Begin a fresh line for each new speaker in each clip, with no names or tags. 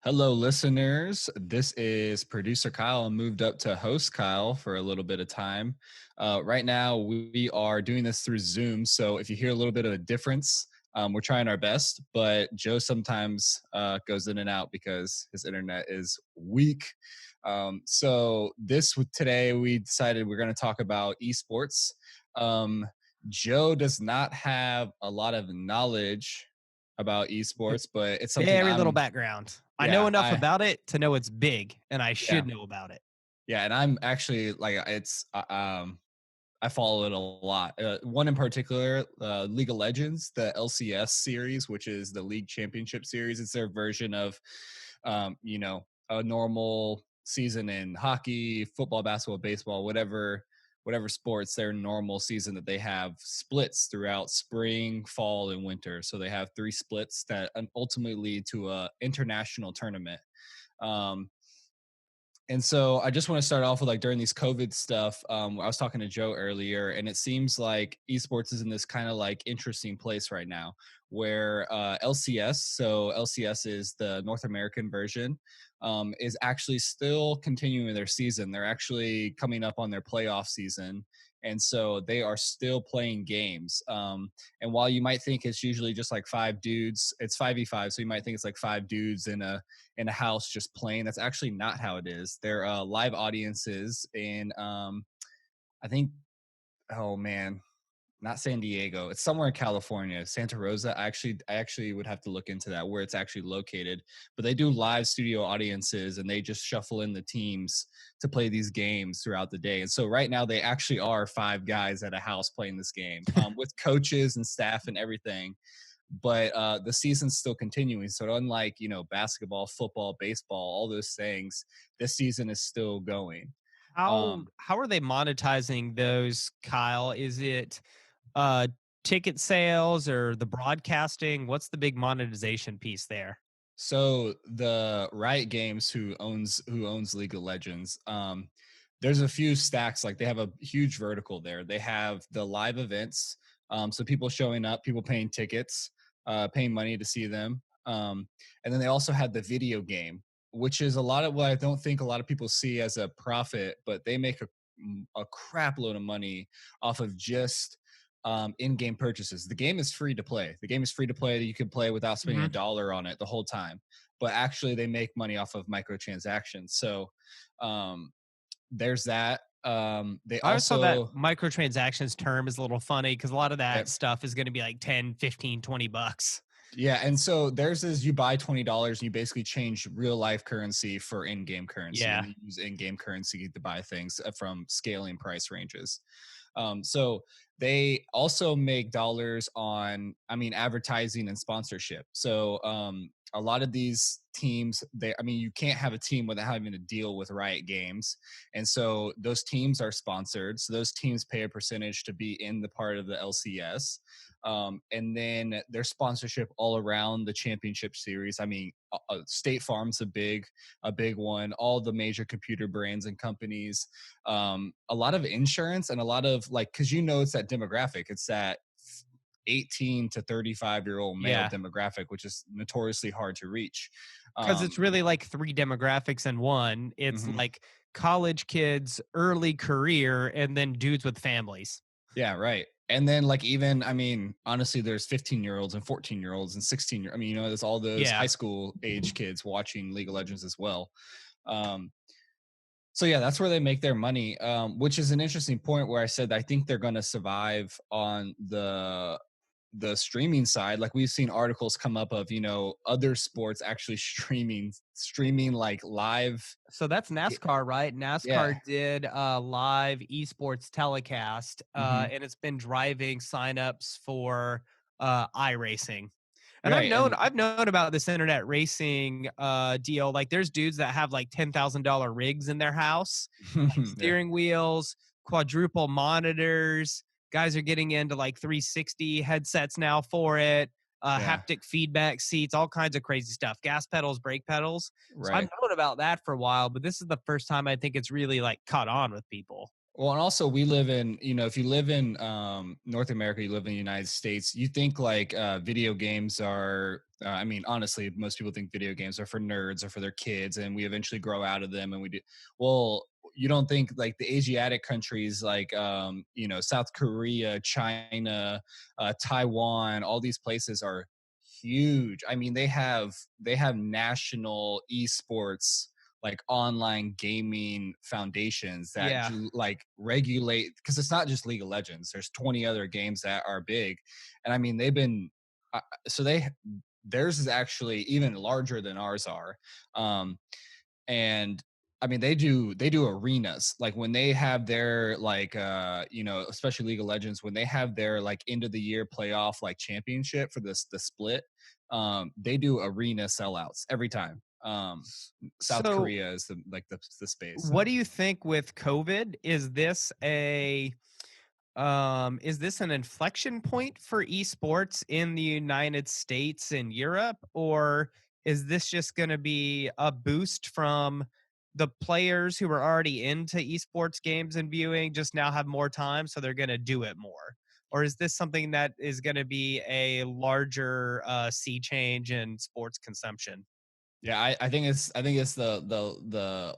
Hello, listeners. This is producer Kyle. I moved up to host Kyle for a little bit of time. Right now, we are doing this through Zoom. So if you hear a little bit of a difference, we're trying our best. But Joe sometimes goes in and out because his internet is weak. Today, we decided we're going to talk about eSports. Joe does not have a lot of knowledge about esports, but it's something
Very little
I'm
background. I know
yeah,
enough about it to know it's big, and I
yeah,
should know about it.
yeah, and I'm actually like I follow it a lot. One in particular, League of Legends, the LCS series, which is the League Championship Series. It's their version of, a normal season in hockey, football, basketball, baseball, whatever sports. Their normal season that they have splits throughout spring, fall, and winter. So they have three splits that ultimately lead to a international tournament. Um, and so I just want to start off with, like, during these COVID stuff. I was talking to Joe earlier, and it seems like esports is in this kind of like interesting place right now where LCS, so LCS is the North American version, is actually still continuing their season. They're actually coming up on their playoff season. And so they are still playing games. And while you might think it's usually just like five dudes, it's 5v5. So you might think it's like five dudes in a house just playing. That's actually not how it is. They're live audiences in I think, oh man, not San Diego. It's somewhere in California, Santa Rosa. I actually would have to look into that where it's actually located. But they do live studio audiences, and they just shuffle in the teams to play these games throughout the day. And so right now they actually are five guys at a house playing this game, with coaches and staff and everything. But the season's still continuing. So unlike, basketball, football, baseball, all those things, this season is still going.
How are they monetizing those, Kyle? Is it uh ticket sales or the broadcasting? What's the big monetization piece there?
So the Riot Games, who owns League of Legends, there's a few stacks. Like, they have a huge vertical there. They have the live events, so people showing up, people paying tickets, paying money to see them, and then they also had the video game, which is a lot of what I don't think a lot of people see as a profit, but they make a crap load of money off of just in-game purchases. The game is free to play. The game is free to play. You can play without spending a
Mhm.
dollar on it the whole time. But actually, they make money off of microtransactions. So um, there's that. They
I always thought that
also,
microtransactions term is a little funny because a lot of
yeah,
that stuff is going to be like 10, 15, $20.
yeah. And so theirs is you buy $20 and you basically change real life currency for in-game currency, and
Yeah.
you use in-game currency to buy things from scaling price ranges. So they also make dollars on, advertising and sponsorship. So a lot of these teams, you can't have a team without having to deal with Riot Games. And so those teams are sponsored. So those teams pay a percentage to be in the part of the LCS. And then there's sponsorship all around the championship series. State Farm's a big one. All the major computer brands and companies, a lot of insurance, and a lot of, like, because it's that demographic. It's that 18 to 35-year-old male
Yeah.
demographic, which is notoriously hard to reach.
Because it's
Um,
really like three demographics in one. It's
mhm.
like college kids, early career, and then dudes with families.
Yeah, right. And then, like, even, honestly, there's 15-year-olds and 14-year-olds and 16 there's all those high
Yeah.
school age kids watching League of Legends as well. Um, So yeah, that's where they make their money, which is an interesting point where I said I think they're going to survive on the streaming side. Like, we've seen articles come up of other sports actually streaming like live.
So that's NASCAR, right?
Yeah.
NASCAR did a live esports telecast,
Hmm.
and it's been driving signups for iRacing. And
Right. And
I've known about this internet racing deal. Like, there's dudes that have like $10,000 rigs in their house, like
yeah,
steering wheels, quadruple monitors. Guys are getting into like 360 headsets now for it,
yeah,
haptic feedback seats, all kinds of crazy stuff. Gas pedals, brake pedals. So I've
right.
known about that for a while, but this is the first time I think it's really like caught on with people.
Well, and also we live in, if you live in North America, you live in the United States, you think like video games are I mean, honestly, most people think video games are for nerds or for their kids, and we eventually grow out of them, and we do. Well, you don't think like the Asiatic countries, like South Korea, China, Taiwan, all these places are huge. I mean, they have national esports like online gaming foundations that
Yeah.
like regulate, because it's not just League of Legends. There's 20 other games that are big, and I mean they've been so they theirs is actually even larger than ours are. Um, and I mean they do arenas like when they have their like especially League of Legends when they have their like end of the year playoff like championship for this the split. They do arena sellouts every time. South
So
Korea is the space.
what
So
do you think with COVID? Is this an inflection point for esports in the United States and Europe, or is this just going to be a boost from the players who are already into esports games and viewing just now have more time, so they're going to do it more? Or is this something that is going to be a larger sea change in sports consumption?
yeah, I think it's the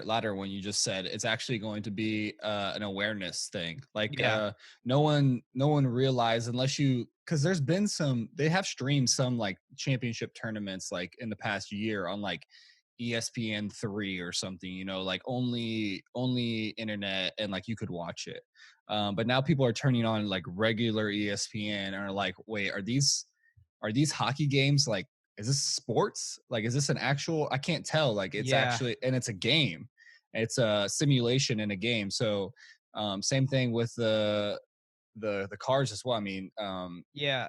latter one you just said. It's actually going to be an awareness thing. Like
Yeah,
no one realized unless you because there's been some they have streamed some like championship tournaments like in the past year on like ESPN 3 or something, like only internet and like you could watch it. But now people are turning on like regular ESPN and are like, wait, are these hockey games like is this sports? Like, is this an actual? I can't tell. Like, it's
yeah,
actually, and it's a game. It's a simulation in a game. So, same thing with the cars as well. I mean,
yeah.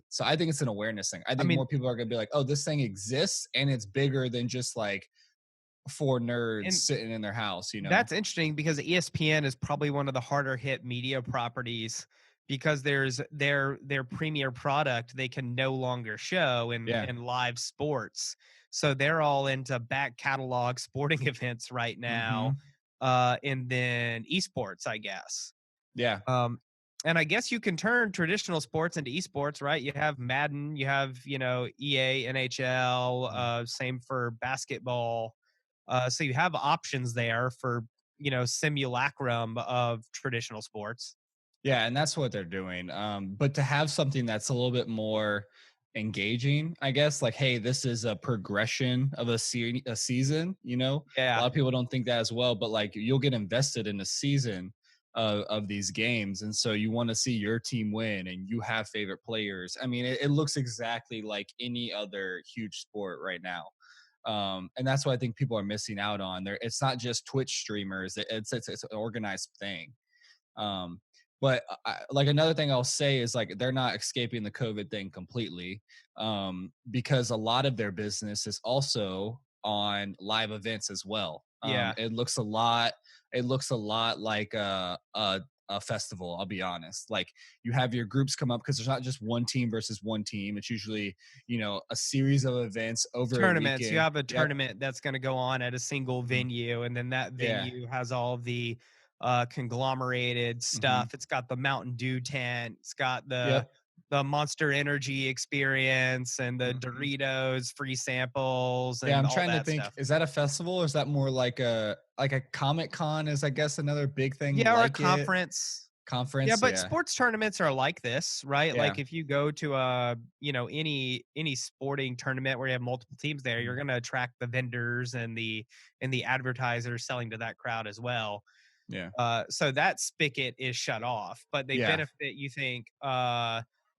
so I think it's an awareness thing. I
I
think
mean,
more people are gonna be like, oh, this thing exists, and it's bigger than just like four nerds
and
sitting in their house.
that's interesting because ESPN is probably one of the harder hit media properties because there's their premier product they can no longer show
Yeah.
in live sports. So they're all into back catalog sporting events right now,
Hmm.
and then esports, I guess.
Yeah.
Um, and I guess you can turn traditional sports into esports, right? You have Madden, you have, EA, NHL,
Mhm.
same for basketball. So you have options there for, simulacrum of traditional sports.
Yeah, and that's what they're doing. But to have something that's a little bit more engaging, I guess, like, hey, this is a progression of a season. A
Yeah.
lot of people don't think that as well, but like you'll get invested in a season of these games, and so you want to see your team win, and you have favorite players. I mean, it looks exactly like any other huge sport right now. And that's what I think people are missing out on. There, it's not just Twitch streamers; it's an organized thing. um, but like another thing I'll say is like they're not escaping the COVID thing completely, because a lot of their business is also on live events as well.
Yeah.
It looks a lot. It looks a lot like a festival. I'll be honest. Like you have your groups come up because there's not just one team versus one team. It's usually a series of events over a
Tournaments. You
weekend.
have a
Yep.
tournament that's going to go on at a single
Mhm.
venue, and then that
Yeah.
venue has all the conglomerated
Hmm.
stuff. It's got the Mountain Dew tent. It's got
Yep.
the Monster Energy experience and the
Hmm.
Doritos free samples
Yeah,
and
I'm
all
trying to
that
think.
stuff.
Is that a festival or is that more like a Comic Con is I guess another big thing
Yeah, or a
like it?
conference. Yeah,
Conference,
but
yeah.
sports tournaments are like this, right?
Yeah.
Like if you go to any sporting tournament where you have multiple teams there, you're
Mhm.
going to attract the vendors and the advertisers selling to that crowd as well.
Yeah.
So that spigot is shut off, but they
Yeah.
benefit, you think,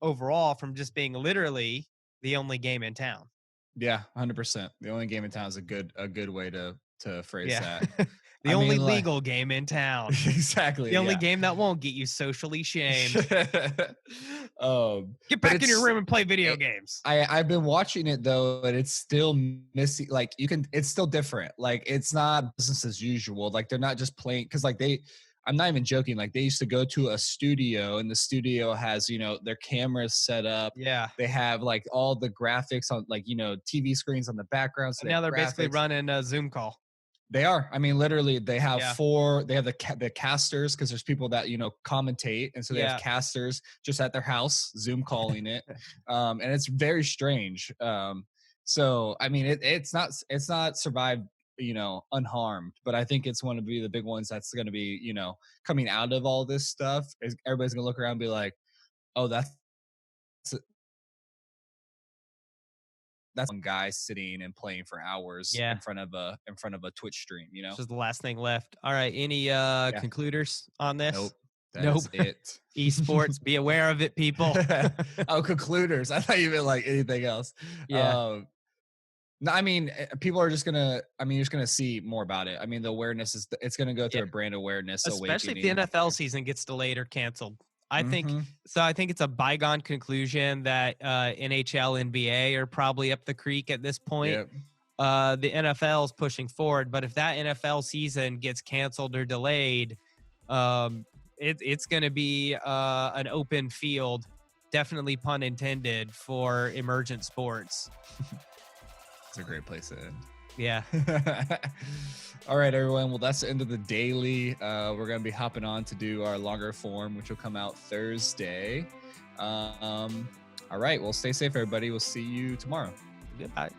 overall from just being literally the only game in town.
Yeah, 100%. The only game in town is a good way to phrase
Yeah.
that.
The
I mean,
only
like
legal game in town. The
exactly,
only
yeah.
game that won't get you socially shamed.
um,
Get
but
back in your
it's
room and play video
it,
games.
I've been watching it though, and it's still missing. Like it's still different. Like it's not business as usual. Like they're not just playing because like they. I'm not even joking. Like they used to go to a studio, and the studio has their cameras set up.
Yeah.
They have like all the graphics on like TV screens on the background, so
And
they
now
have
they're basically
graphics.
running a Zoom call.
They are. I mean, literally, they have
Yeah.
four. They have the casters because there's people that commentate, and so they have
Yeah.
casters just at their house, Zoom calling it, and it's very strange. So I mean, it's not survived unharmed, but I think it's one to be the big ones that's going to be coming out of all this stuff. Everybody's going to look around and be like, oh, that's one guy sitting and playing for hours
Yeah.
in front of a Twitch stream.
This is the last thing left. All right. Any
Yeah.
concluders on this?
Nope. That
Nope.
is it.
Esports, be aware of it, people.
Oh, concluders. I thought you meant like anything else.
Yeah.
No, I mean, people are just gonna. I mean, you're just gonna see more about it. I mean, the awareness it's gonna go
Yeah.
through a brand awareness
Especially if the
awakening.
NFL season gets delayed or canceled. I think
Mm-hmm.
so. I think it's a bygone conclusion that NHL, NBA are probably up the creek at this point.
Yeah.
The NFL is pushing forward, but if that NFL season gets canceled or delayed, it's going to be an open field, definitely pun intended, for emergent sports.
It's a great place to end.
Yeah.
All right, everyone. Well, that's the end of the daily. We're going to be hopping on to do our longer form, which will come out Thursday. All right. Well, stay safe, everybody. We'll see you tomorrow.
Goodbye.